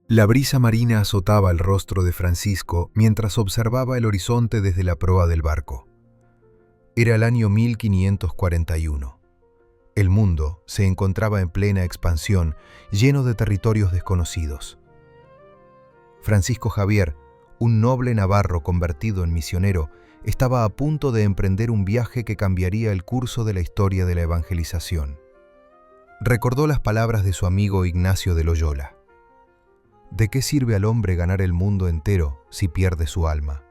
La brisa marina azotaba el rostro de Francisco mientras observaba el horizonte desde la proa del barco. Era el año 1541. El mundo se encontraba en plena expansión, lleno de territorios desconocidos. Francisco Javier, un noble navarro convertido en misionero, estaba a punto de emprender un viaje que cambiaría el curso de la historia de la evangelización. Recordó las palabras de su amigo Ignacio de Loyola. ¿De qué sirve al hombre ganar el mundo entero si pierde su alma?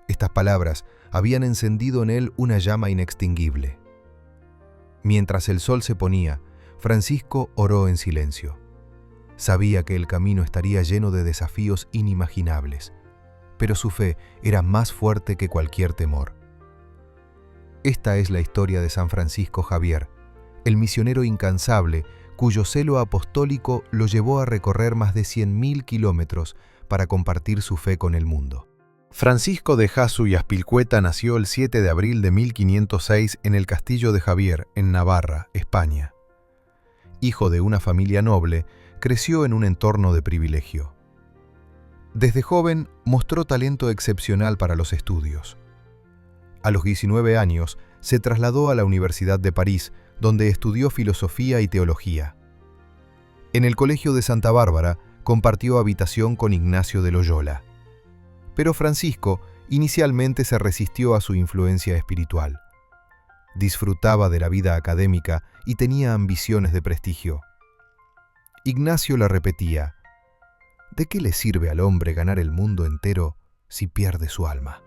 Estas palabras habían encendido en él una llama inextinguible. Mientras el sol se ponía, Francisco oró en silencio. Sabía que el camino estaría lleno de desafíos inimaginables, pero su fe era más fuerte que cualquier temor. Esta es la historia de San Francisco Javier, el misionero incansable cuyo celo apostólico lo llevó a recorrer más de 100.000 kilómetros para compartir su fe con el mundo. Francisco de Jasso y Azpilcueta nació el 7 de abril de 1506 en el Castillo de Javier, en Navarra, España. Hijo de una familia noble, creció en un entorno de privilegio. Desde joven mostró talento excepcional para los estudios. A los 19 años se trasladó a la Universidad de París, donde estudió filosofía y teología. En el Colegio de Santa Bárbara compartió habitación con Ignacio de Loyola. Pero Francisco inicialmente se resistió a su influencia espiritual. Disfrutaba de la vida académica y tenía ambiciones de prestigio. Ignacio le repetía: ¿de qué le sirve al hombre ganar el mundo entero si pierde su alma?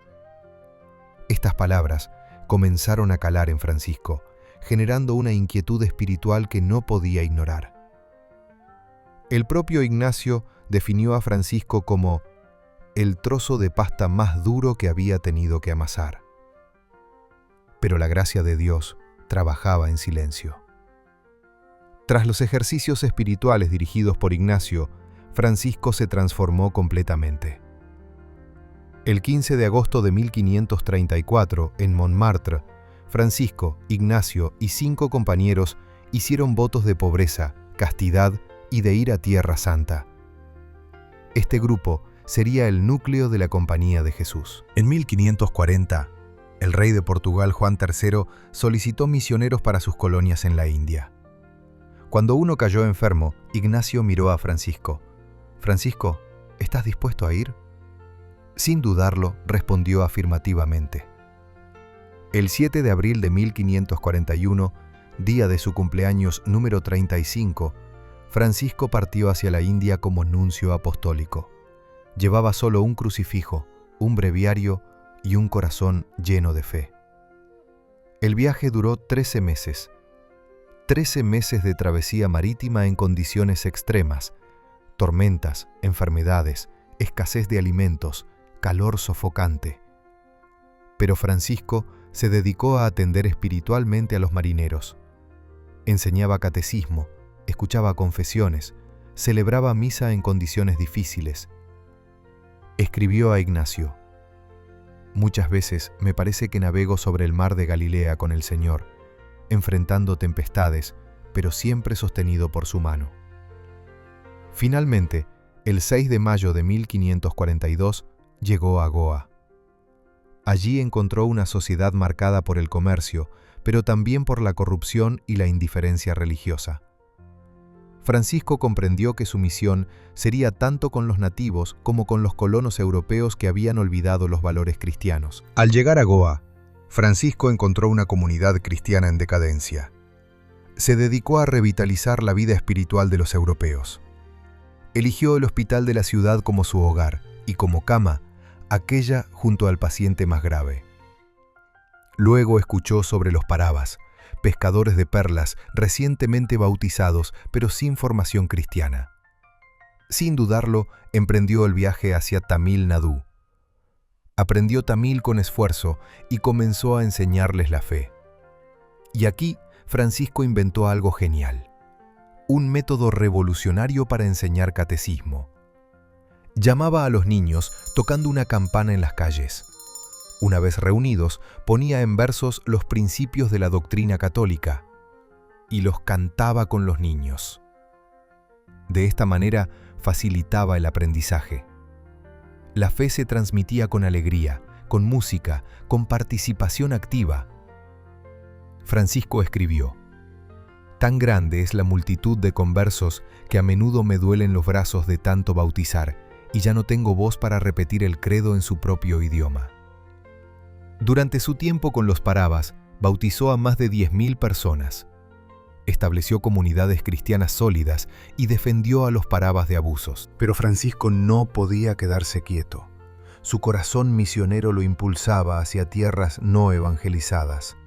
Estas palabras comenzaron a calar en Francisco, generando una inquietud espiritual que no podía ignorar. El propio Ignacio definió a Francisco como el trozo de pasta más duro que había tenido que amasar. Pero la gracia de Dios trabajaba en silencio. Tras los ejercicios espirituales dirigidos por Ignacio, Francisco se transformó completamente. El 15 de agosto de 1534, en Montmartre, Francisco, Ignacio y 5 compañeros hicieron votos de pobreza, castidad y de ir a Tierra Santa. Este grupo sería el núcleo de la Compañía de Jesús. En 1540, el rey de Portugal, Juan III, solicitó misioneros para sus colonias en la India. Cuando uno cayó enfermo, Ignacio miró a Francisco. «Francisco, ¿estás dispuesto a ir?». Sin dudarlo, respondió afirmativamente. El 7 de abril de 1541, día de su cumpleaños número 35, Francisco partió hacia la India como nuncio apostólico. Llevaba solo un crucifijo, un breviario y un corazón lleno de fe. El viaje duró 13 meses. 13 meses de travesía marítima en condiciones extremas: tormentas, enfermedades, escasez de alimentos, calor sofocante. Pero Francisco se dedicó a atender espiritualmente a los marineros. Enseñaba catecismo, escuchaba confesiones, celebraba misa en condiciones difíciles. Escribió a Ignacio: «Muchas veces me parece que navego sobre el mar de Galilea con el Señor, enfrentando tempestades, pero siempre sostenido por su mano». Finalmente, el 6 de mayo de 1542, llegó a Goa. Allí encontró una sociedad marcada por el comercio, pero también por la corrupción y la indiferencia religiosa. Francisco comprendió que su misión sería tanto con los nativos como con los colonos europeos que habían olvidado los valores cristianos. Al llegar a Goa, Francisco encontró una comunidad cristiana en decadencia. Se dedicó a revitalizar la vida espiritual de los europeos. Eligió el hospital de la ciudad como su hogar y como cama aquella junto al paciente más grave. Luego escuchó sobre los parabas, pescadores de perlas recientemente bautizados pero sin formación cristiana. Sin dudarlo, emprendió el viaje hacia Tamil Nadu. Aprendió tamil con esfuerzo y comenzó a enseñarles la fe. Y aquí Francisco inventó algo genial: un método revolucionario para enseñar catecismo. Llamaba a los niños tocando una campana en las calles. Una vez reunidos, ponía en versos los principios de la doctrina católica y los cantaba con los niños. De esta manera facilitaba el aprendizaje. La fe se transmitía con alegría, con música, con participación activa. Francisco escribió: «Tan grande es la multitud de conversos que a menudo me duelen los brazos de tanto bautizar y ya no tengo voz para repetir el credo en su propio idioma». Durante su tiempo con los Parabas, bautizó a más de 10.000 personas. Estableció comunidades cristianas sólidas y defendió a los Parabas de abusos. Pero Francisco no podía quedarse quieto. Su corazón misionero lo impulsaba hacia tierras no evangelizadas.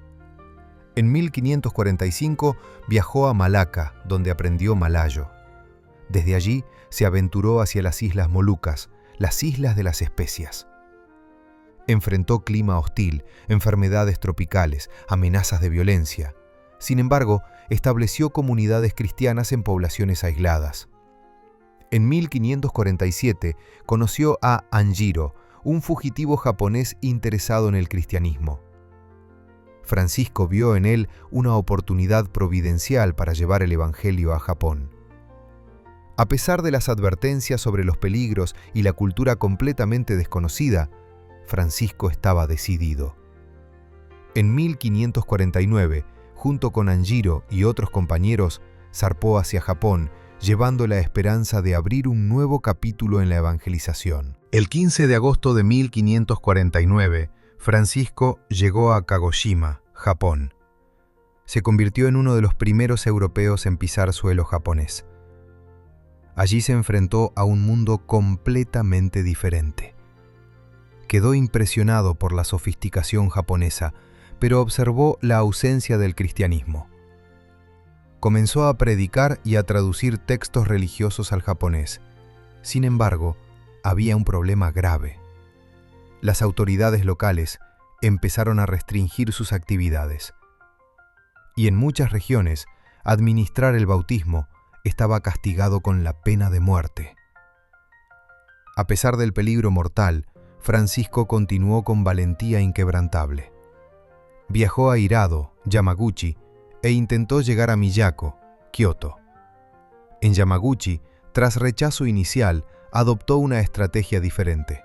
En 1545 viajó a Malaca, donde aprendió malayo. Desde allí se aventuró hacia las Islas Molucas, las Islas de las Especias. Enfrentó clima hostil, enfermedades tropicales, amenazas de violencia. Sin embargo, estableció comunidades cristianas en poblaciones aisladas. En 1547 conoció a Anjiro, un fugitivo japonés interesado en el cristianismo. Francisco vio en él una oportunidad providencial para llevar el Evangelio a Japón. A pesar de las advertencias sobre los peligros y la cultura completamente desconocida, Francisco estaba decidido. En 1549, junto con Anjiro y otros compañeros, zarpó hacia Japón, llevando la esperanza de abrir un nuevo capítulo en la evangelización. El 15 de agosto de 1549, Francisco llegó a Kagoshima, Japón. Se convirtió en uno de los primeros europeos en pisar suelo japonés. Allí se enfrentó a un mundo completamente diferente. Quedó impresionado por la sofisticación japonesa, pero observó la ausencia del cristianismo. Comenzó a predicar y a traducir textos religiosos al japonés. Sin embargo, había un problema grave. Las autoridades locales empezaron a restringir sus actividades. Y en muchas regiones, administrar el bautismo estaba castigado con la pena de muerte. A pesar del peligro mortal, Francisco continuó con valentía inquebrantable. Viajó a Hirado, Yamaguchi, e intentó llegar a Miyako, Kioto. En Yamaguchi, tras rechazo inicial, adoptó una estrategia diferente.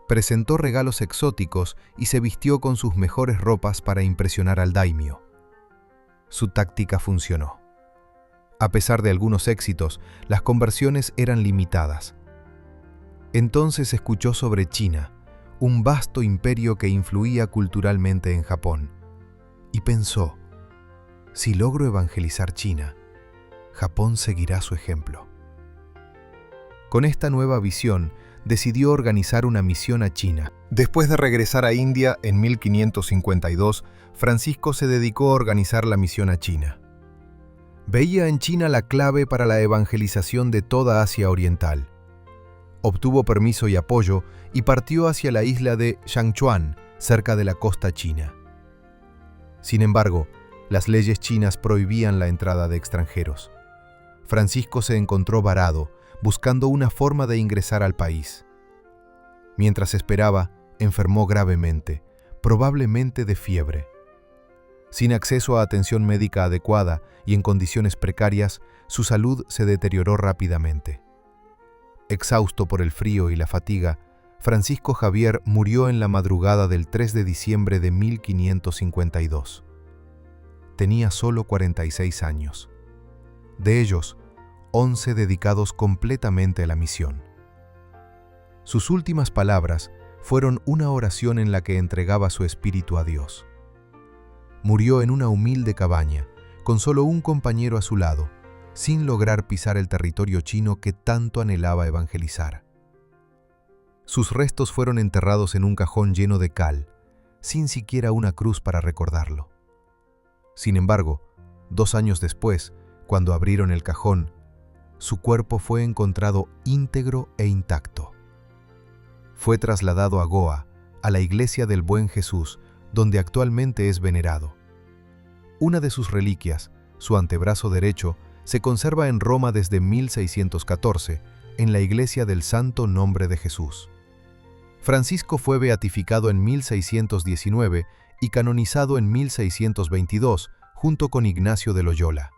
Presentó regalos exóticos y se vistió con sus mejores ropas para impresionar al daimyo. Su táctica funcionó. A pesar de algunos éxitos, las conversiones eran limitadas. Entonces escuchó sobre China, un vasto imperio que influía culturalmente en Japón, y pensó: si logro evangelizar China, Japón seguirá su ejemplo. Con esta nueva visión, decidió organizar una misión a China. Después de regresar a India en 1552, Francisco se dedicó a organizar la misión a China. Veía en China la clave para la evangelización de toda Asia Oriental. Obtuvo permiso y apoyo y partió hacia la isla de Shangchuan, cerca de la costa china. Sin embargo, las leyes chinas prohibían la entrada de extranjeros. Francisco se encontró varado, buscando una forma de ingresar al país. Mientras esperaba, enfermó gravemente, probablemente de fiebre. Sin acceso a atención médica adecuada y en condiciones precarias, su salud se deterioró rápidamente. Exhausto por el frío y la fatiga, Francisco Javier murió en la madrugada del 3 de diciembre de 1552. Tenía solo 46 años. De ellos, 11 dedicados completamente a la misión. Sus últimas palabras fueron una oración en la que entregaba su espíritu a Dios. Murió en una humilde cabaña, con solo un compañero a su lado, sin lograr pisar el territorio chino que tanto anhelaba evangelizar. Sus restos fueron enterrados en un cajón lleno de cal, sin siquiera una cruz para recordarlo. Sin embargo, 2 años después, cuando abrieron el cajón, su cuerpo fue encontrado íntegro e intacto. Fue trasladado a Goa, a la Iglesia del Buen Jesús, donde actualmente es venerado. Una de sus reliquias, su antebrazo derecho, se conserva en Roma desde 1614, en la Iglesia del Santo Nombre de Jesús. Francisco fue beatificado en 1619 y canonizado en 1622, junto con Ignacio de Loyola.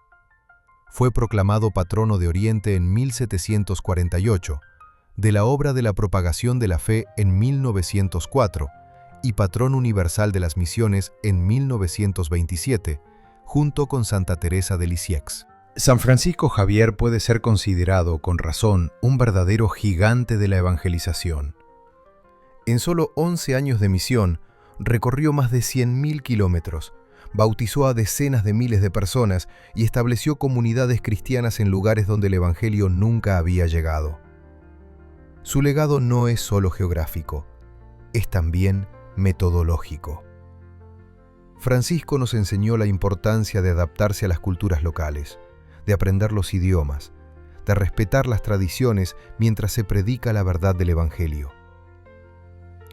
fue proclamado patrono de Oriente en 1748, de la obra de la propagación de la fe en 1904 y patrón universal de las misiones en 1927, junto con Santa Teresa de Lisieux. San Francisco Javier puede ser considerado, con razón, un verdadero gigante de la evangelización. En solo 11 años de misión, recorrió más de 100.000 kilómetros, bautizó a decenas de miles de personas y estableció comunidades cristianas en lugares donde el Evangelio nunca había llegado. Su legado no es solo geográfico, es también metodológico. Francisco nos enseñó la importancia de adaptarse a las culturas locales, de aprender los idiomas, de respetar las tradiciones mientras se predica la verdad del Evangelio.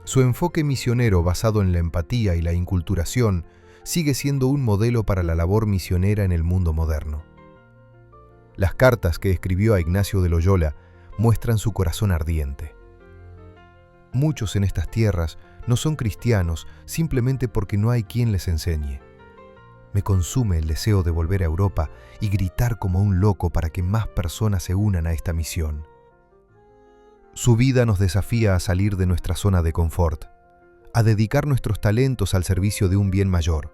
Su enfoque misionero basado en la empatía y la inculturación sigue siendo un modelo para la labor misionera en el mundo moderno. Las cartas que escribió a Ignacio de Loyola muestran su corazón ardiente. Muchos en estas tierras no son cristianos simplemente porque no hay quien les enseñe. Me consume el deseo de volver a Europa y gritar como un loco para que más personas se unan a esta misión. Su vida nos desafía a salir de nuestra zona de confort, a dedicar nuestros talentos al servicio de un bien mayor.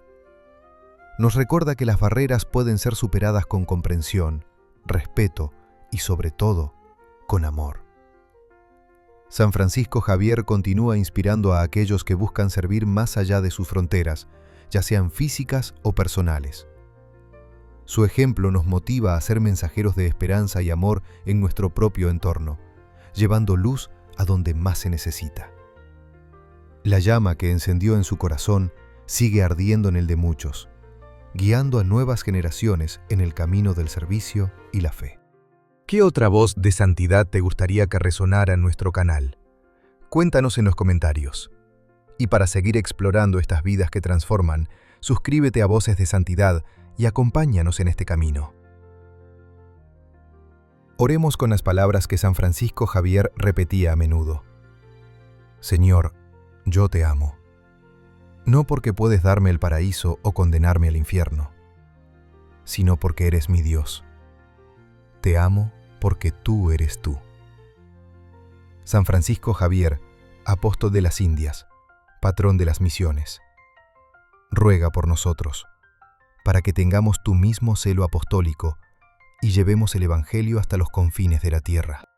Nos recuerda que las barreras pueden ser superadas con comprensión, respeto y, sobre todo, con amor. San Francisco Javier continúa inspirando a aquellos que buscan servir más allá de sus fronteras, ya sean físicas o personales. Su ejemplo nos motiva a ser mensajeros de esperanza y amor en nuestro propio entorno, llevando luz a donde más se necesita. La llama que encendió en su corazón sigue ardiendo en el de muchos, guiando a nuevas generaciones en el camino del servicio y la fe. ¿Qué otra voz de santidad te gustaría que resonara en nuestro canal? Cuéntanos en los comentarios. Y para seguir explorando estas vidas que transforman, suscríbete a Voces de Santidad y acompáñanos en este camino. Oremos con las palabras que San Francisco Javier repetía a menudo. Señor, yo te amo. No porque puedes darme el paraíso o condenarme al infierno, sino porque eres mi Dios. Te amo porque tú eres tú. San Francisco Javier, apóstol de las Indias, patrón de las misiones, ruega por nosotros, para que tengamos tu mismo celo apostólico y llevemos el Evangelio hasta los confines de la tierra.